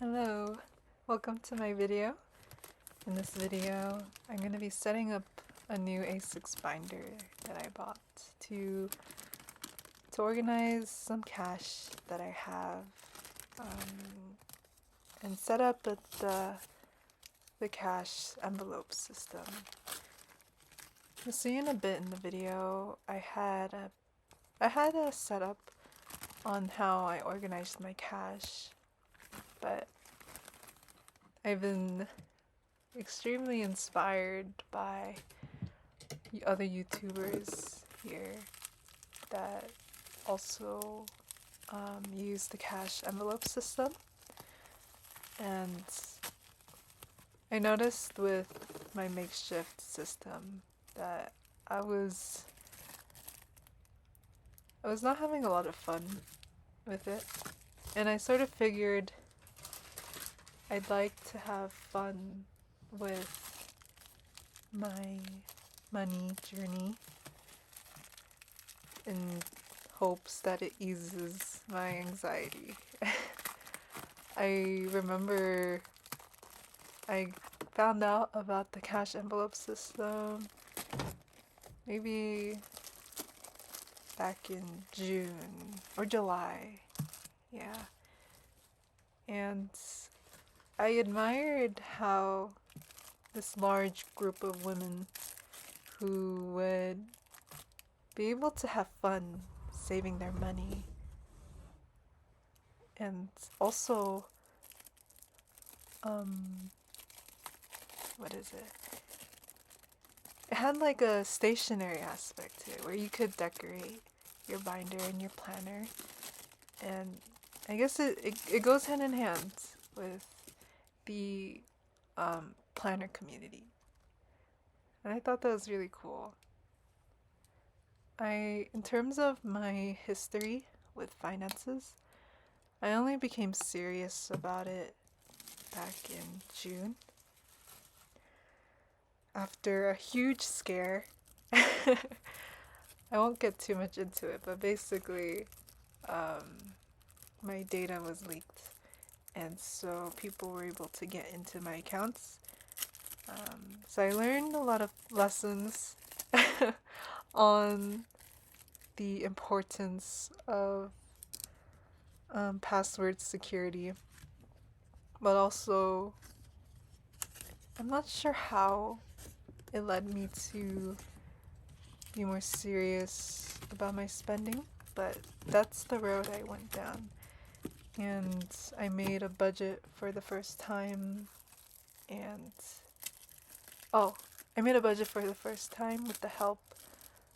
Hello, welcome to my video. In this video, I'm going to be setting up a new A6 binder that I bought to organize some cash that I have and set up the cash envelope system. You'll see in a bit in the video, I had a setup on how I organized my cash, but I've been extremely inspired by other YouTubers here that also use the cash envelope system, and I noticed with my makeshift system that I was not having a lot of fun with it, and I sort of figured I'd like to have fun with my money journey in hopes that it eases my anxiety. I remember I found out about the cash envelope system maybe back in June or July, yeah, and I admired how this large group of women who would be able to have fun saving their money, and also what is it? It had like a stationary aspect to it where you could decorate your binder and your planner, and I guess it goes hand in hand with the planner community, and I thought that was really cool. In terms of my history with finances, I only became serious about it back in June after a huge scare. I won't get too much into it, but basically, my data was leaked, and so people were able to get into my accounts. So I learned a lot of lessons on the importance of password security, but also I'm not sure how it led me to be more serious about my spending, but that's the road I went down. And I made a budget for the first time, and I made a budget for the first time with the help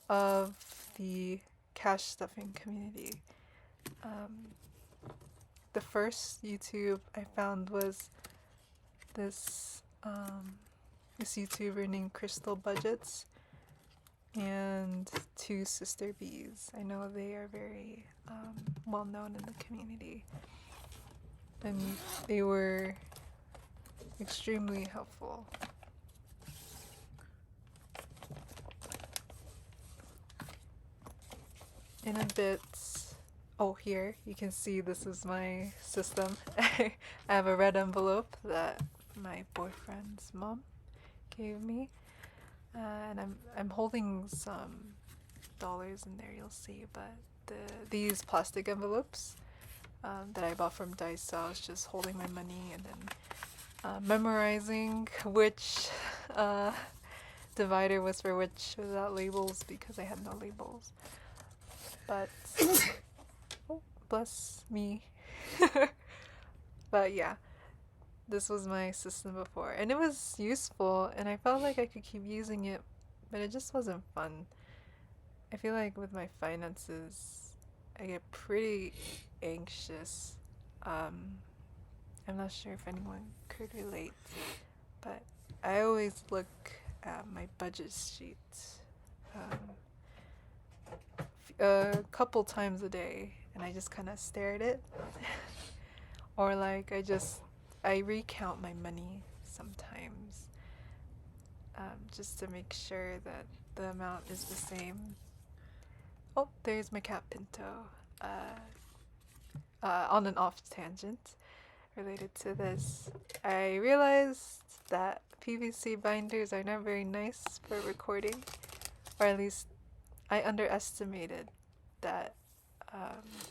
of the cash stuffing community. The first YouTube I found was this YouTuber named Crystal Budgets and Two Sister Bees. I know they are very well known in the community, and they were extremely helpful. In a bit, here you can see this is my system. I have a red envelope that my boyfriend's mom gave me, and I'm holding some dollars in there, you'll see, but these plastic envelopes that I bought from Daiso, I was just holding my money and then memorizing which divider was for which without labels because I had no labels. But oh, bless me. But yeah, this was my system before, and it was useful, and I felt like I could keep using it, but it just wasn't fun. I feel like with my finances, I get pretty anxious. I'm not sure if anyone could relate, but I always look at my budget sheet a couple times a day, and I just kind of stare at it. Or like I recount my money sometimes, just to make sure that the amount is the same. Oh, there's my cat Pinto. On an off tangent. related to this. I realized that PVC binders are not very nice for recording, or at least I underestimated that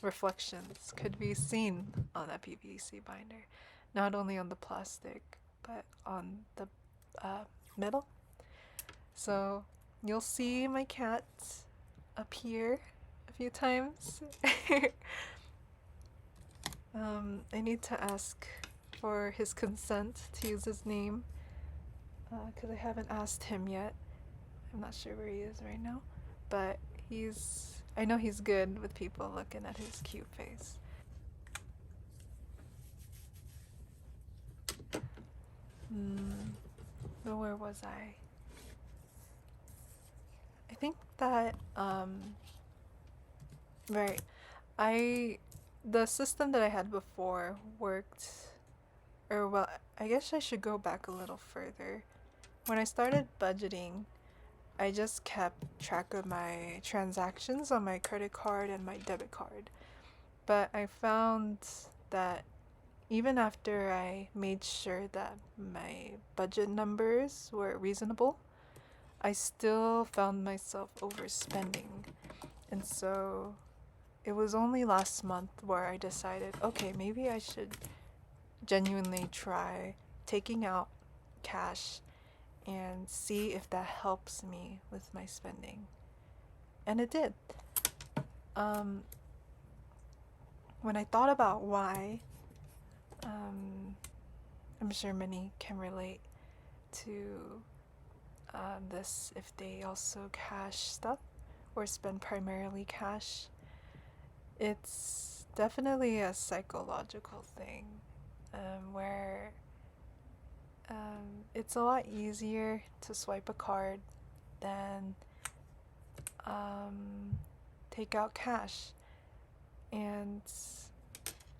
reflections could be seen on a PVC binder, not only on the plastic but on the metal. So you'll see my cat appear a few times. I need to ask for his consent to use his name because I haven't asked him yet. I'm not sure where he is right now, but I know he's good with people looking at his cute face. But where was I? I think that, right. The system that I had before worked, or well, I guess I should go back a little further. When I started budgeting, I just kept track of my transactions on my credit card and my debit card. But I found that even after I made sure that my budget numbers were reasonable, I still found myself overspending. And so it was only last month where I decided, okay, maybe I should genuinely try taking out cash and see if that helps me with my spending. And it did. When I thought about why, I'm sure many can relate to this if they also cash stuff or spend primarily cash. It's definitely a psychological thing where it's a lot easier to swipe a card than take out cash. And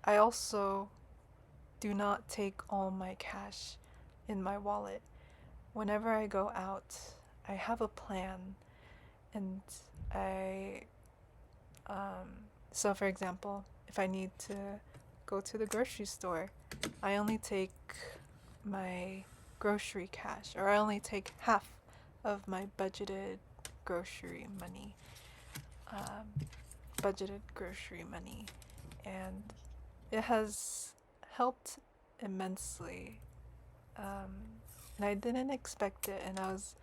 I also do not take all my cash in my wallet. Whenever I go out, I have a plan, and so for example, if I need to go to the grocery store, I only take my grocery cash, or I only take half of my budgeted grocery money. And it has helped immensely. And I didn't expect it, and I was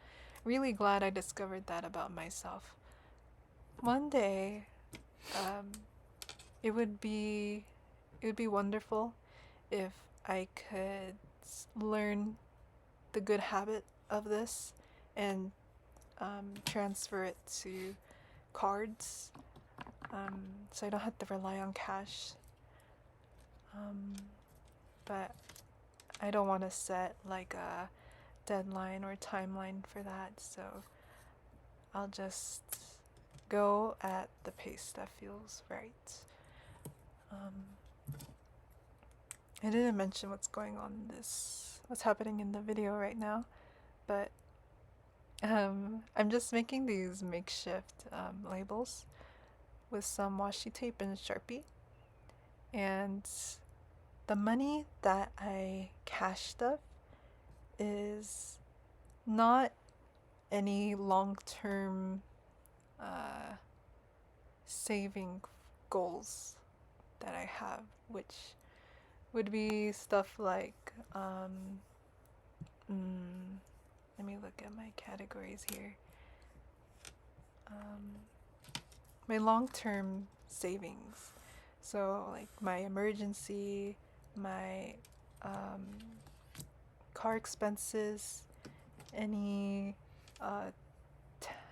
really glad I discovered that about myself. One day, it would be wonderful if I could learn the good habit of this and transfer it to cards, so I don't have to rely on cash. But I don't want to set like a deadline or timeline for that, so I'll just go at the pace that feels right. I didn't mention what's happening in the video right now, but I'm just making these makeshift labels with some washi tape and Sharpie, and the money that I cash stuff is not any long-term saving goals that I have, which would be stuff like let me look at my categories here. My long-term savings, so like my emergency, my car expenses, any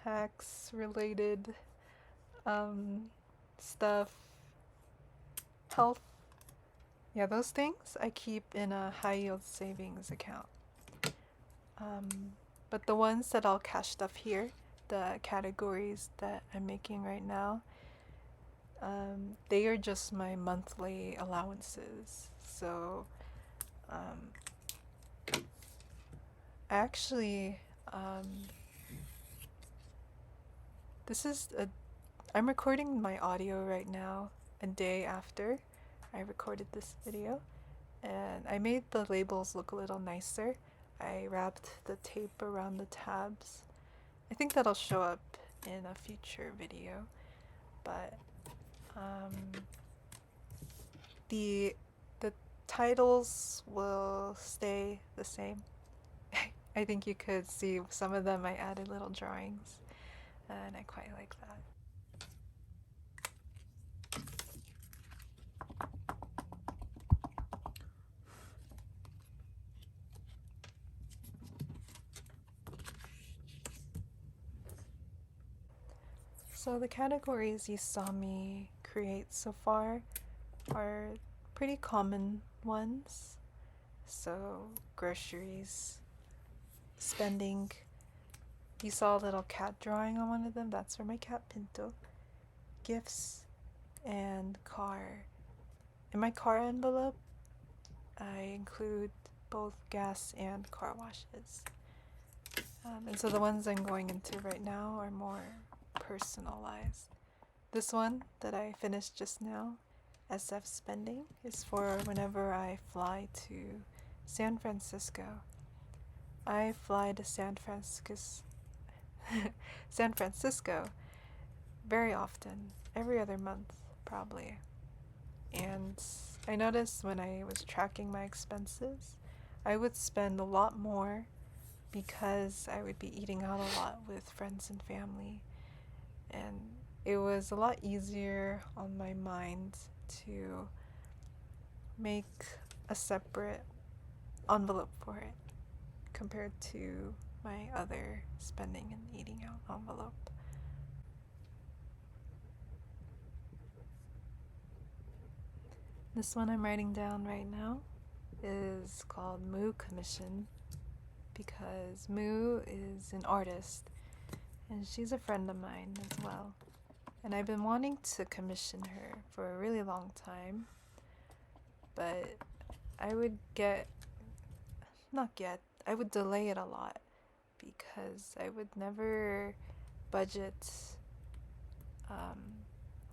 tax related stuff, health, yeah, those things I keep in a high yield savings account. But the ones that I'll cash stuff here, the categories that I'm making right now, they are just my monthly allowances. So actually, I'm recording my audio right now a day after I recorded this video, And I made the labels look a little nicer. I wrapped the tape around the tabs. I think that'll show up in a future video, but um, the titles will stay the same. I think you could see some of them I added little drawings, and I quite like that. So the categories you saw me create so far are pretty common ones. So groceries, spending. You saw a little cat drawing on one of them. That's for my cat Pinto. Gifts and car. In my car envelope, I include both gas and car washes. And so the ones I'm going into right now are more personalized. This one that I finished just now, SF spending, is for whenever I fly to San Francisco. I fly to San Francisco very often, every other month probably. And I noticed when I was tracking my expenses, I would spend a lot more because I would be eating out a lot with friends and family. And it was a lot easier on my mind to make a separate envelope for it compared to my other spending and eating out envelope. This one I'm writing down right now is called Moo Commission because Moo is an artist and she's a friend of mine as well. And I've been wanting to commission her for a really long time, but I would I would delay it a lot because I would never budget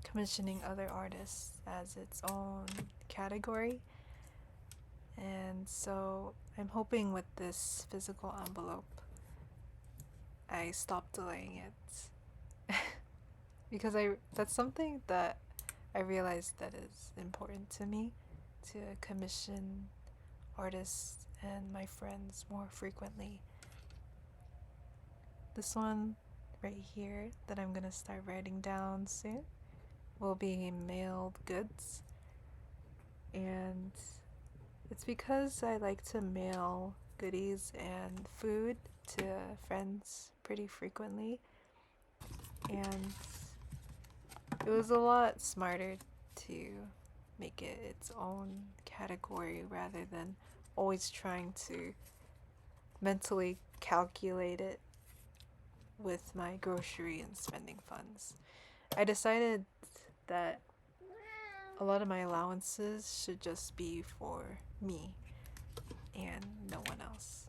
commissioning other artists as its own category. And so I'm hoping with this physical envelope I stop delaying it. Because that's something that I realized that is important to me, to commission artists and my friends more frequently. This one right here that I'm gonna start writing down soon will be mailed goods, and it's because I like to mail goodies and food to friends pretty frequently, and it was a lot smarter to make it its own category rather than always trying to mentally calculate it with my grocery and spending funds. I decided that a lot of my allowances should just be for me and no one else.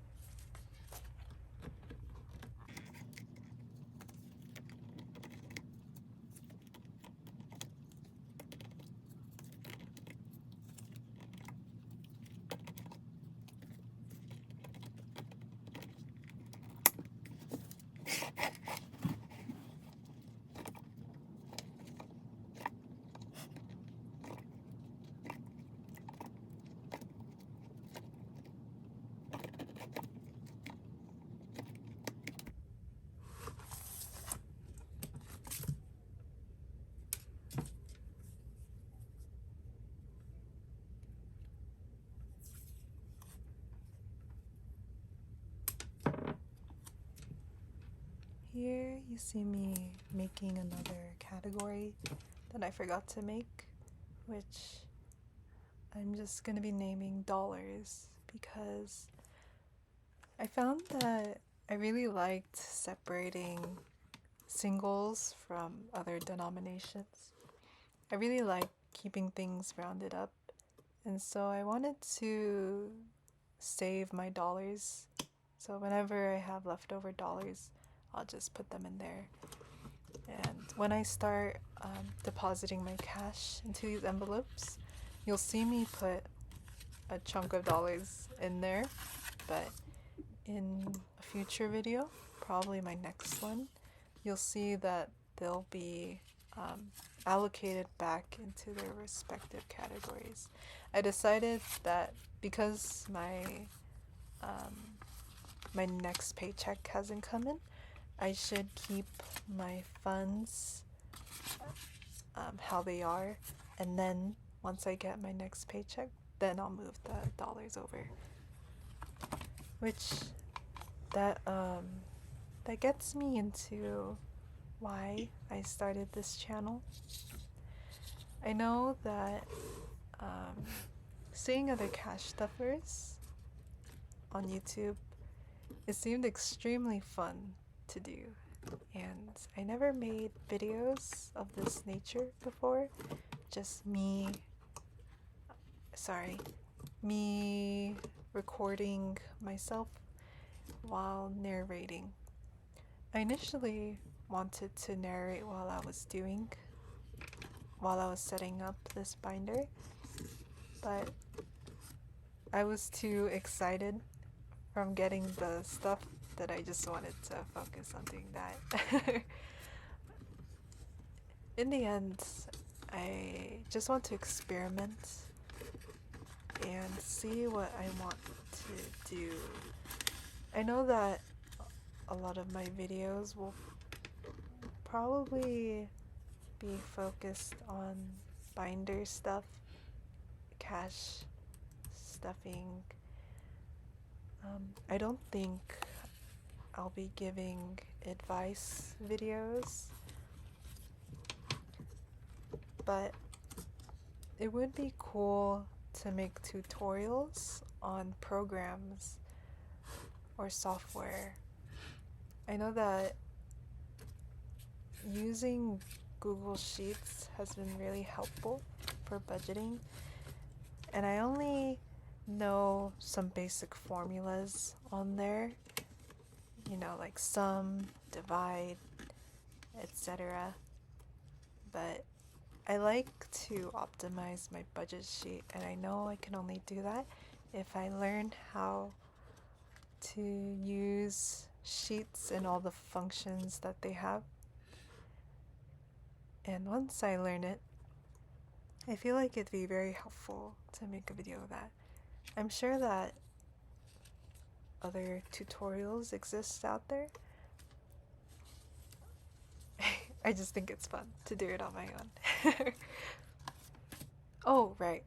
Here you see me making another category that I forgot to make, which I'm just gonna be naming dollars because I found that I really liked separating singles from other denominations. I really like keeping things rounded up, and so I wanted to save my dollars. So whenever I have leftover dollars, I'll just put them in there. And when I start depositing my cash into these envelopes, you'll see me put a chunk of dollars in there, but in a future video, probably my next one, you'll see that they'll be allocated back into their respective categories. I decided that because my next paycheck hasn't come in, I should keep my funds how they are, and then once I get my next paycheck, then I'll move the dollars over. Which that gets me into why I started this channel. I know that seeing other cash stuffers on YouTube, it seemed extremely fun to do, and I never made videos of this nature before, just me recording myself while narrating. I initially wanted to narrate while I was setting up this binder, but I was too excited from getting the stuff that I just wanted to focus on doing that. In the end, I just want to experiment and see what I want to do. I know that a lot of my videos will probably be focused on binder stuff, cash stuffing. I don't think I'll be giving advice videos, but it would be cool to make tutorials on programs or software. I know that using Google Sheets has been really helpful for budgeting, and I only know some basic formulas on there, like sum, divide, etc. But I like to optimize my budget sheet, and I know I can only do that if I learn how to use sheets and all the functions that they have. And once I learn it, I feel like it'd be very helpful to make a video of that. I'm sure that other tutorials exist out there. I just think it's fun to do it on my own. Oh, right.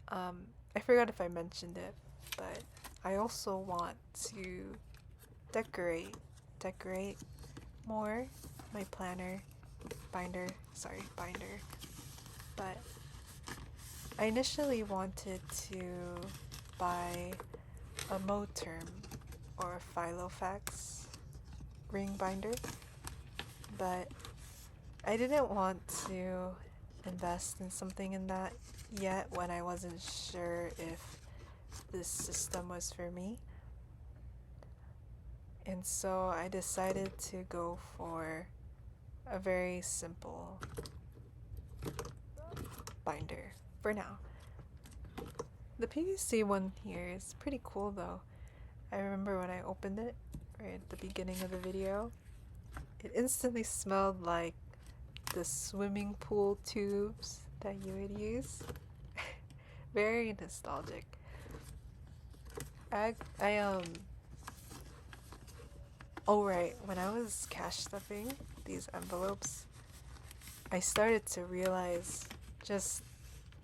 I forgot if I mentioned it, but I also want to decorate more my binder. But I initially wanted to buy a Moterm or a Filofax ring binder, but I didn't want to invest in something in that yet when I wasn't sure if this system was for me. And so I decided to go for a very simple binder for now. The PVC one here is pretty cool though. I remember when I opened it right at the beginning of the video, it instantly smelled like the swimming pool tubes that you would use. Very nostalgic. Oh right, when I was cash stuffing these envelopes, I started to realize just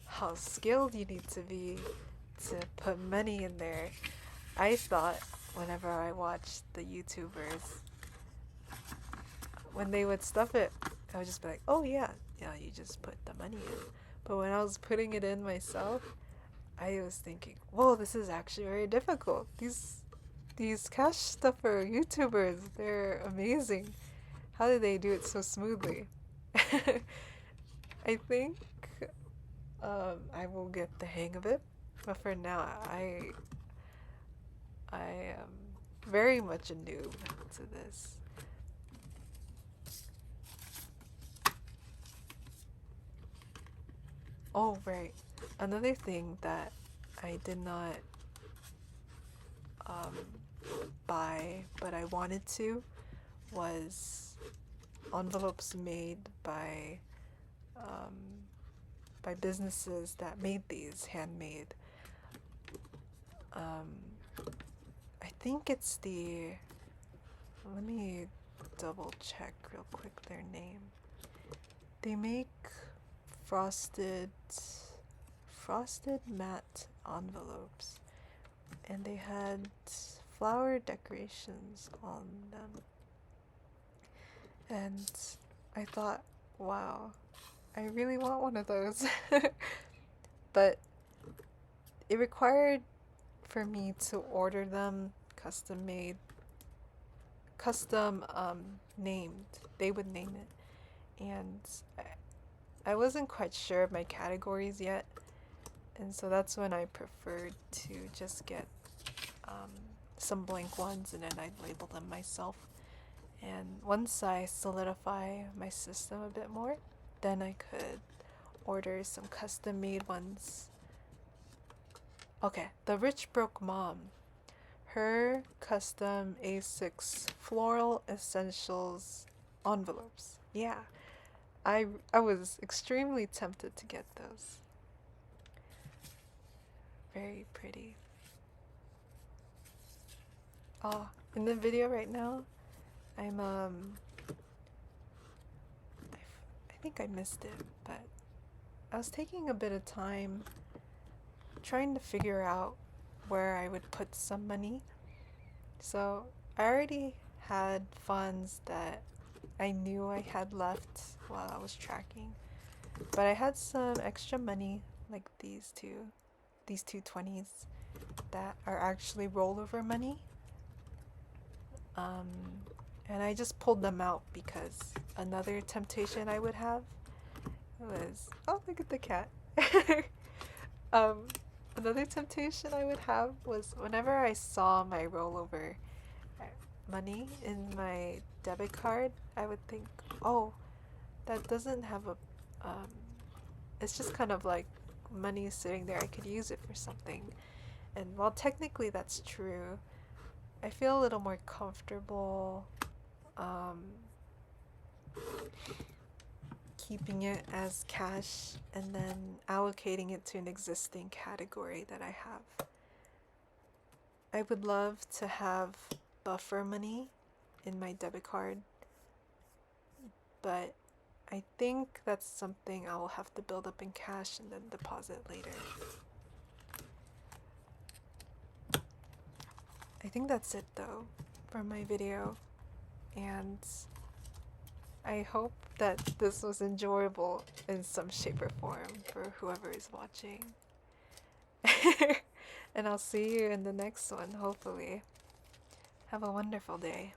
how skilled you need to be to put money in there. I thought whenever I watched the YouTubers, when they would stuff it, I would just be like, oh yeah, you just put the money in. But when I was putting it in myself, I was thinking, whoa, this is actually very difficult. These cash stuffer YouTubers, they're amazing. How do they do it so smoothly? I think I will get the hang of it, but for now, I am very much a noob to this. Oh right, another thing that I did not buy, but I wanted to, was envelopes made um, by businesses that made these handmade. Um, I think it's the. Let me double check real quick their name. They make frosted matte envelopes, and they had flower decorations on them. And I thought, wow, I really want one of those. But it required for me to order them custom made, custom named. They would name it. And I wasn't quite sure of my categories yet. And so that's when I preferred to just get some blank ones and then I'd label them myself. And once I solidify my system a bit more, then I could order some custom made ones. Okay, the Rich Broke Mom. Her custom A6 floral essentials envelopes. Yeah, I was extremely tempted to get those. Very pretty. Oh, in the video right now, I'm I think I missed it, but I was taking a bit of time trying to figure out where I would put some money. So I already had funds that I knew I had left while I was tracking, but I had some extra money, like these two 20s that are actually rollover money. And I just pulled them out because another temptation I would have was, oh, look at the cat. Another temptation I would have was whenever I saw my rollover money in my debit card, I would think, oh, that doesn't have a, it's just kind of like money sitting there. I could use it for something. And while technically that's true, I feel a little more comfortable keeping it as cash and then allocating it to an existing category that I have. I would love to have buffer money in my debit card, but I think that's something I will have to build up in cash and then deposit later. I think that's it though for my video, and I hope that this was enjoyable in some shape or form for whoever is watching. And I'll see you in the next one, hopefully. Have a wonderful day.